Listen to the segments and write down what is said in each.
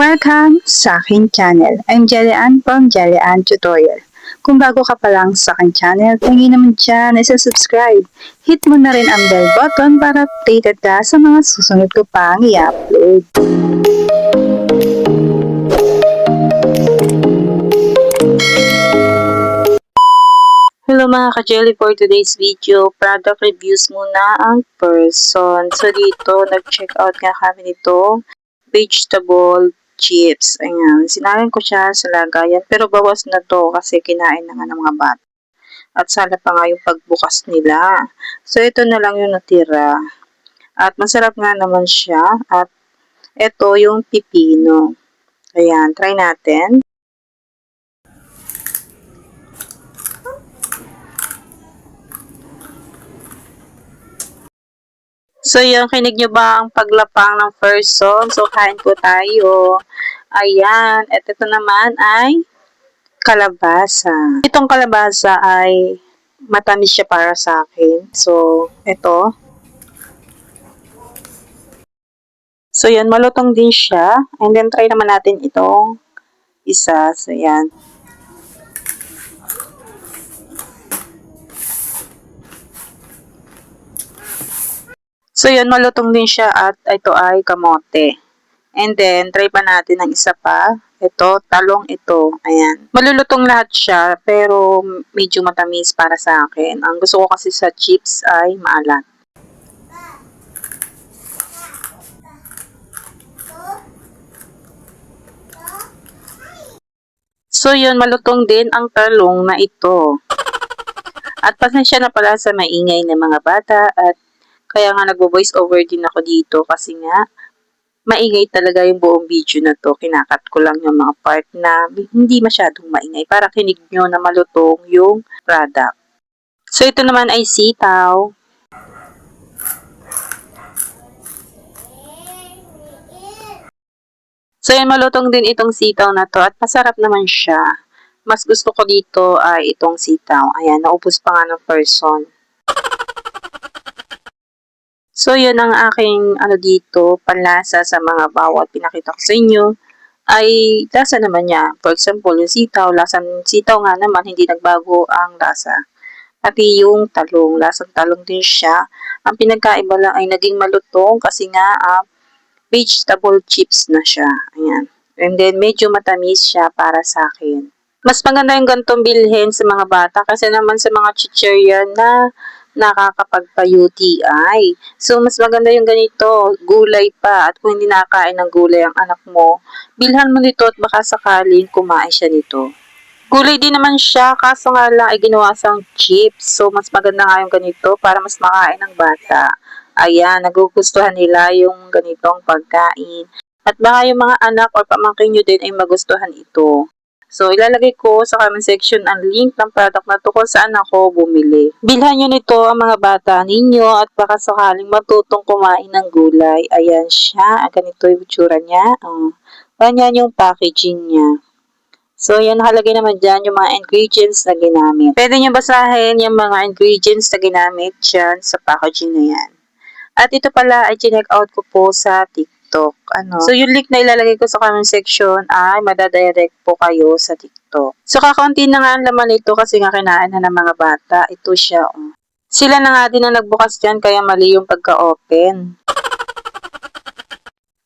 Welcome sa aking channel. I'm Jelian from Jelian Tutorial. Kung bago ka pa lang sa aking channel, tingin naman dyan na subscribe. Hit mo na rin ang bell button para updated ka sa mga susunod ko pang i-upload. Hello mga ka-jelly, for today's video, product reviews muna ang person. So dito, nag-check out nga kami nito, vegetable chips. Ayan, sinarin ko siya sa lagayan, pero bawas na to kasi kinain na nga ng mga bata. At sana pa nga yung pagbukas nila. So ito na lang yung natira. At masarap nga naman siya. At ito yung pipino. Ayan, try natin. So, yung kinig nyo ba ang paglapang ng person? So, kain po tayo. Ayan. At ito naman ay kalabasa. Itong kalabasa ay matamis siya para sa akin. So, ito. So, yan. Malutong din siya. And then, try naman natin itong isa. So, yan. So, yun, malutong din siya at ito ay kamote. And then, try pa natin ng isa pa. Ito, talong ito. Ayan. Malulutong lahat siya, pero medyo matamis para sa akin. Ang gusto ko kasi sa chips ay maalat. So, yun, malutong din ang talong na ito. At pasensya na pala sa maingay ng mga bata at kaya nga nagbo-voice over din ako dito kasi nga maingay talaga yung buong video na to. Kinakat ko lang yung mga part na hindi masyadong maingay para kinig nyo na malutong yung product. So, ito naman ay sitaw. So, yan, malutong din itong sitaw na to at masarap naman siya. Mas gusto ko dito ay itong sitaw. Ayan, naubos pa nga ng person. So, yun ang aking dito, panlasa sa mga bawat pinakita ko sa inyo ay lasa naman niya. For example, yung sitaw, lasang sitaw nga naman, hindi nagbago ang lasa. Pati yung talong, lasang talong din siya. Ang pinagkaiba lang ay naging malutong kasi nga vegetable chips na siya. Ayan. And then, medyo matamis siya para sa akin. Mas maganda yung gantong bilhin sa mga bata kasi naman sa mga chichirya na nakakapagpa-UTI. So, mas maganda yung ganito, gulay pa. At kung hindi nakakain ng gulay ang anak mo, bilhan mo nito at baka sakaling kumain siya nito. Gulay din naman siya, kaso nga lang ay ginawa siyang chips. So, mas maganda nga yung ganito para mas makain ng bata. Ayan, nagugustuhan nila yung ganitong pagkain. At baka yung mga anak or pamangkin nyo din ay magustuhan ito. So, ilalagay ko sa comment section ang link ng product na to kung saan ako bumili. Bilhan nyo nito ang mga bata ninyo at baka sakaling matutong kumain ng gulay. Ayan siya. Ganito yung itsura niya. Ganyan yung packaging niya. So, yan, nakalagay naman dyan yung mga ingredients na ginamit. Pwede nyo basahin yung mga ingredients na ginamit dyan sa packaging na yan. At ito pala ay chinek out ko po sa TikTok. So, yung link na ilalagay ko sa comment section ay madadirect po kayo sa TikTok. So, kakaunti na nga ang laman nito kasi nga kinain na ng mga bata. Ito siya. Sila na nga din na nagbukas dyan kaya mali yung pagka-open.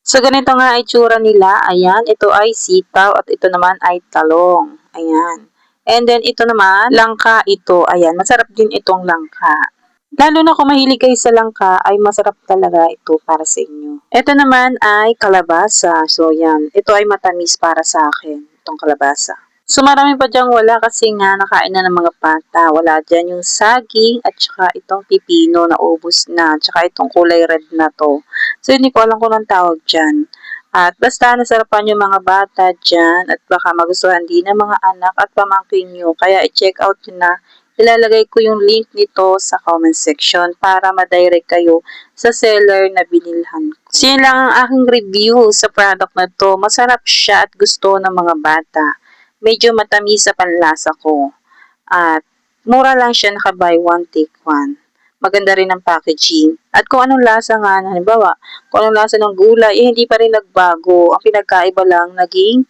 So, ganito nga ay tsura nila. Ayan, ito ay sitaw at ito naman ay talong. Ayan. And then, ito naman, langka ito. Ayan, masarap din itong langka. Lalo na kung mahilig kayo sa langka, ay masarap talaga ito para sa inyo. Ito naman ay kalabasa. So, yan. Ito ay matamis para sa akin, itong kalabasa. So, marami pa diyang wala kasi nga nakain na ng mga bata. Wala dyan yung saging at saka itong pipino na ubos na. At saka itong kulay red na to. So, hindi ko alam kung anong tawag dyan. At basta nasarapan yung mga bata dyan at baka magustuhan din ng mga anak at pamangkin nyo. Kaya i-check out nyo na. Ilalagay ko yung link nito sa comment section para ma-direct kayo sa seller na binilhan ko. So, yun lang ang aking review sa product na to. Masarap siya at gusto ng mga bata. Medyo matamis sa panlasa ko. At mura lang siya, naka-buy one take one. maganda rin ang packaging. At kung anong lasa nga, halimbawa, kung anong lasa ng gulay, hindi pa rin nagbago. Ang pinagkaiba lang, naging,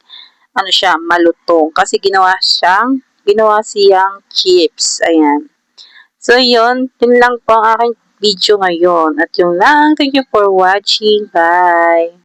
malutong. Kasi ginawa siyang chips. Ayan. So, yun lang po ang aking video ngayon. At yun lang. Thank you for watching. Bye!